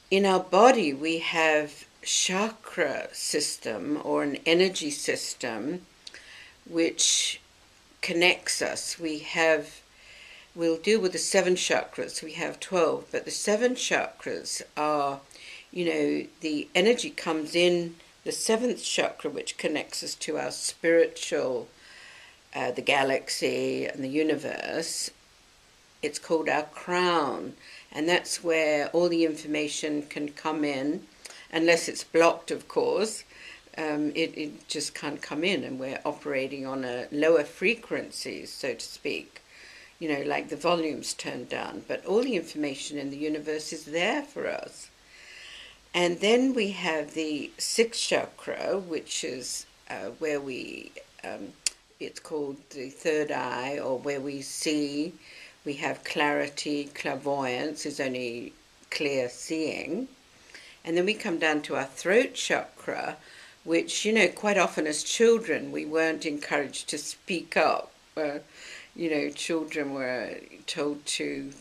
in our body we have chakra system or an energy system which connects us. We'll deal with the 7 chakras. We have 12, but the 7 chakras are, the energy comes in the 7th chakra, which connects us to our spiritual, the galaxy and the universe. It's called our crown, and that's where all the information can come in, unless it's blocked, of course. It just can't come in, and we're operating on a lower frequency, so to speak. Like the volume's turned down, but all the information in the universe is there for us. And then we have the 6th chakra, which is where it's called the third eye, or where we see. We have clarity, clairvoyance is only clear seeing. And then we come down to our throat chakra, which, quite often as children we weren't encouraged to speak up. Children were told to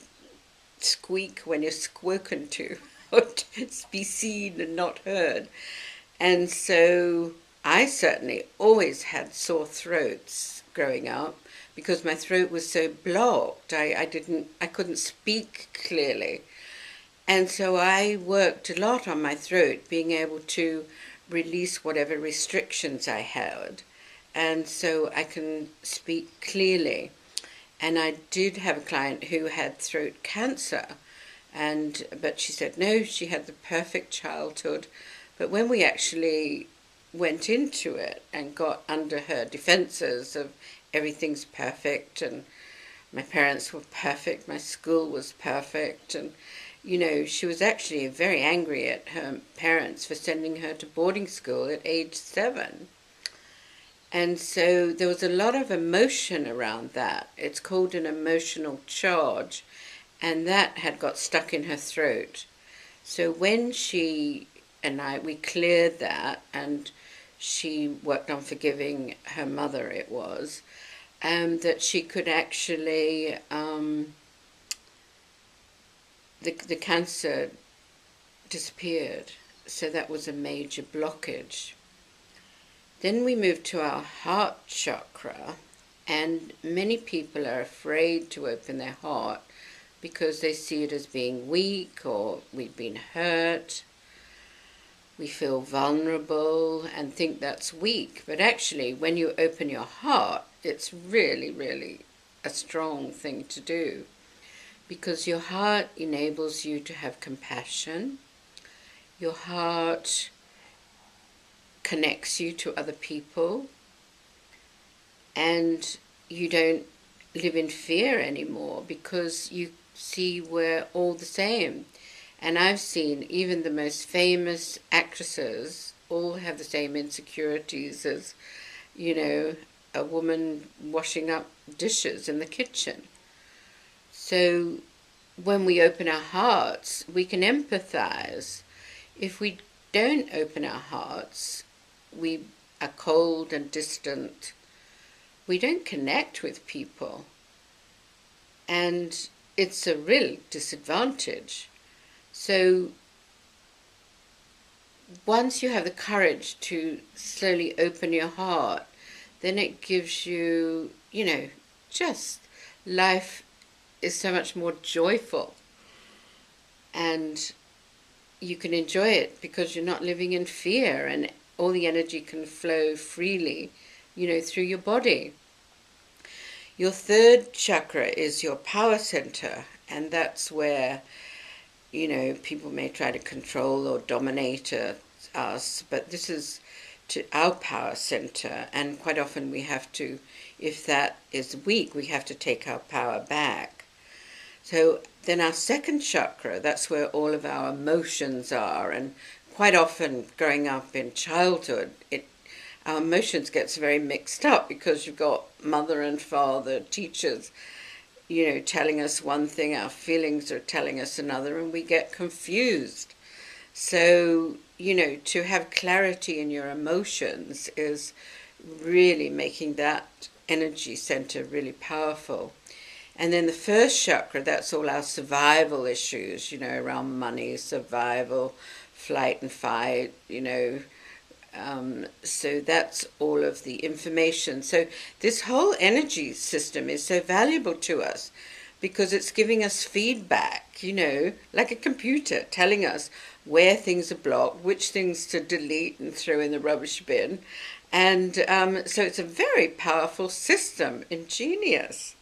squeak when you're spoken to, or to be seen and not heard. And so I certainly always had sore throats growing up because my throat was so blocked. I couldn't speak clearly. And so I worked a lot on my throat, being able to release whatever restrictions I had. And so I can speak clearly. And I did have a client who had throat cancer, but she said no, she had the perfect childhood. But when we actually went into it and got under her defenses of everything's perfect and my parents were perfect, my school was perfect, and she was actually very angry at her parents for sending her to boarding school at age 7. And so there was a lot of emotion around that. It's called an emotional charge, and that had got stuck in her throat. So when she and we cleared that, and she worked on forgiving her mother, it was, that she could actually, the cancer disappeared. So that was a major blockage. Then we move to our heart chakra, and many people are afraid to open their heart because they see it as being weak, or we've been hurt. We feel vulnerable and think that's weak. But actually, when you open your heart, it's really, really a strong thing to do, because your heart enables you to have compassion. Your heart connects you to other people, and you don't live in fear anymore because you see we're all the same. And I've seen even the most famous actresses all have the same insecurities as, a woman washing up dishes in the kitchen. So when we open our hearts, we can empathize. If we don't open our hearts, we are cold and distant. We don't connect with people. And it's a real disadvantage. So once you have the courage to slowly open your heart, then it gives you, just life is so much more joyful. And you can enjoy it because you're not living in fear, and all the energy can flow freely, through your body. Your 3rd chakra is your power center, and that's where, people may try to control or dominate us, but this is to our power center, and quite often we have to, if that is weak, we have to take our power back. So then our 2nd chakra, that's where all of our emotions are, and quite often growing up in childhood, our emotions gets very mixed up because you've got mother and father, teachers, telling us one thing, our feelings are telling us another, and we get confused. So, to have clarity in your emotions is really making that energy center really powerful. And then the first chakra, that's all our survival issues, you know, around money, survival, flight and fight, you know. So that's all of the information. So this whole energy system is so valuable to us because it's giving us feedback, you know, like a computer telling us where things are blocked, which things to delete and throw in the rubbish bin. And so it's a very powerful system, ingenious.